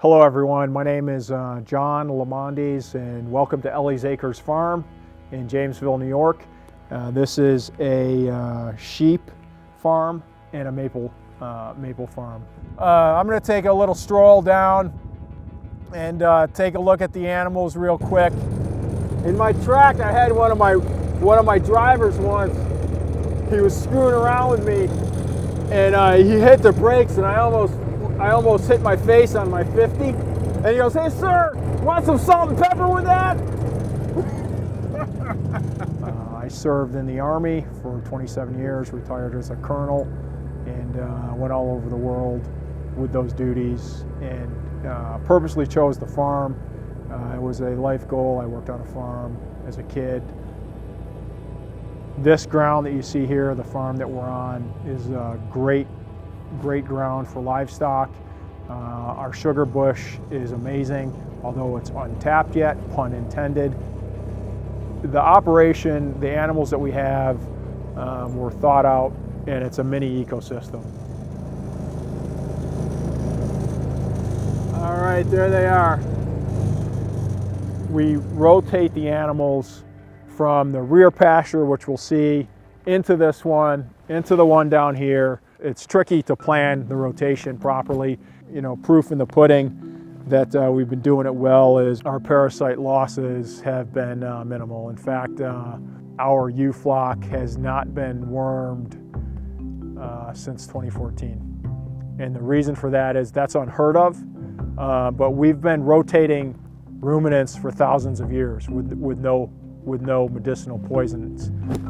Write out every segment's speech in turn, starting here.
Hello everyone, my name is John Lemondes and welcome to Ellysacresfarm in Jamesville, New York. This is a sheep farm and a maple farm. I'm going to take a little stroll down and take a look at the animals real quick. In my track I had one of my drivers once. He was screwing around with me and he hit the brakes and I almost hit my face on my 50. And he goes, "Hey sir, want some salt and pepper with that?" I served in the Army for 27 years, retired as a colonel, and went all over the world with those duties, and purposely chose the farm. It was a life goal. I worked on a farm as a kid. This ground that you see here, the farm that we're on, is great ground for livestock. Our sugar bush is amazing, although it's untapped yet, pun intended. The operation, the animals that we have were thought out, and it's a mini ecosystem. All right, there they are. We rotate the animals from the rear pasture, which we'll see, into this one, into the one down here. It's tricky to plan the rotation properly. You know, proof in the pudding that we've been doing it well is our parasite losses have been minimal. In fact, our ewe flock has not been wormed since 2014. And the reason for that is that's unheard of, but we've been rotating ruminants for thousands of years with no medicinal poisons.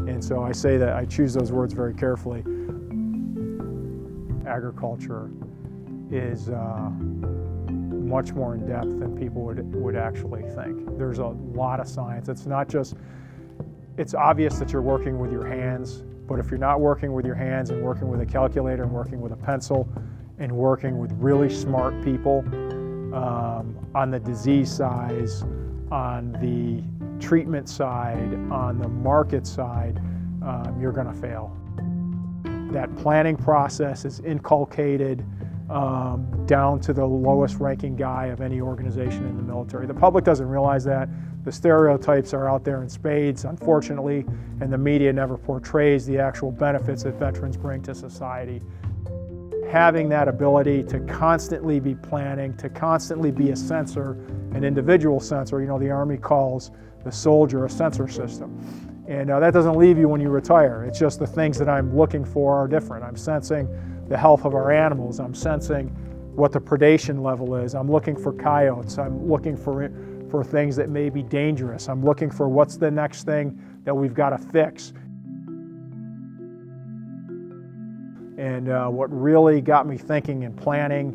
And so I say that, I choose those words very carefully. Agriculture is much more in depth than people would actually think. There's a lot of science. It's not just, it's obvious that you're working with your hands, but if you're not working with your hands and working with a calculator and working with a pencil and working with really smart people on the disease side, on the treatment side, on the market side, you're going to fail. That planning process is inculcated down to the lowest ranking guy of any organization in the military. The public doesn't realize that. The stereotypes are out there in spades, unfortunately, and the media never portrays the actual benefits that veterans bring to society. Having that ability to constantly be planning, to constantly be a sensor, an individual sensor, you know, the Army calls the soldier a sensor system. And that doesn't leave you when you retire. It's just the things that I'm looking for are different. I'm sensing the health of our animals. I'm sensing what the predation level is. I'm looking for coyotes. I'm looking for things that may be dangerous. I'm looking for what's the next thing that we've got to fix. And what really got me thinking and planning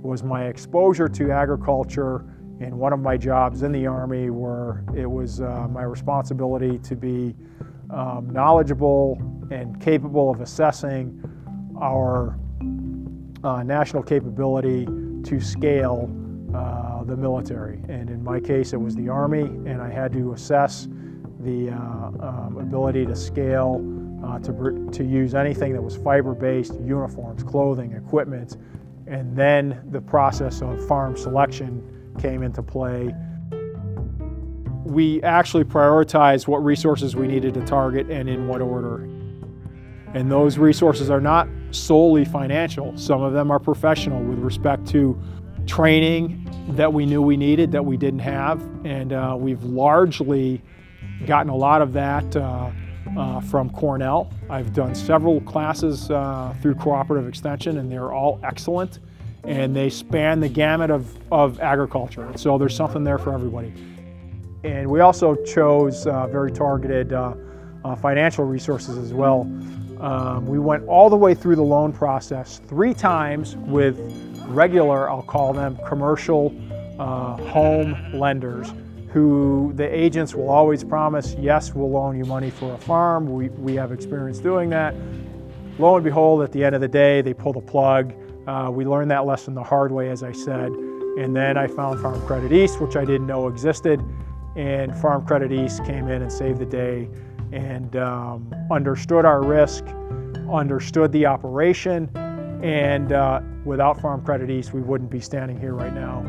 was my exposure to agriculture. And one of my jobs in the Army where it was my responsibility to be knowledgeable and capable of assessing our national capability to scale the military. And in my case, it was the Army, and I had to assess the ability to scale to use anything that was fiber-based, uniforms, clothing, equipment, and then the process of farm selection came into play. We actually prioritized what resources we needed to target and in what order. And those resources are not solely financial. Some of them are professional with respect to training that we knew we needed that we didn't have. And we've largely gotten a lot of that from Cornell. I've done several classes through Cooperative Extension, and they're all excellent. And they span the gamut of agriculture. So there's something there for everybody. And we also chose very targeted financial resources as well. We went all the way through the loan process 3 times with regular, I'll call them, commercial home lenders who the agents will always promise, yes, we'll loan you money for a farm. We have experience doing that. Lo and behold, at the end of the day, they pull the plug. We learned that lesson the hard way, as I said, and then I found Farm Credit East, which I didn't know existed, and Farm Credit East came in and saved the day and understood our risk, understood the operation, And without Farm Credit East, we wouldn't be standing here right now.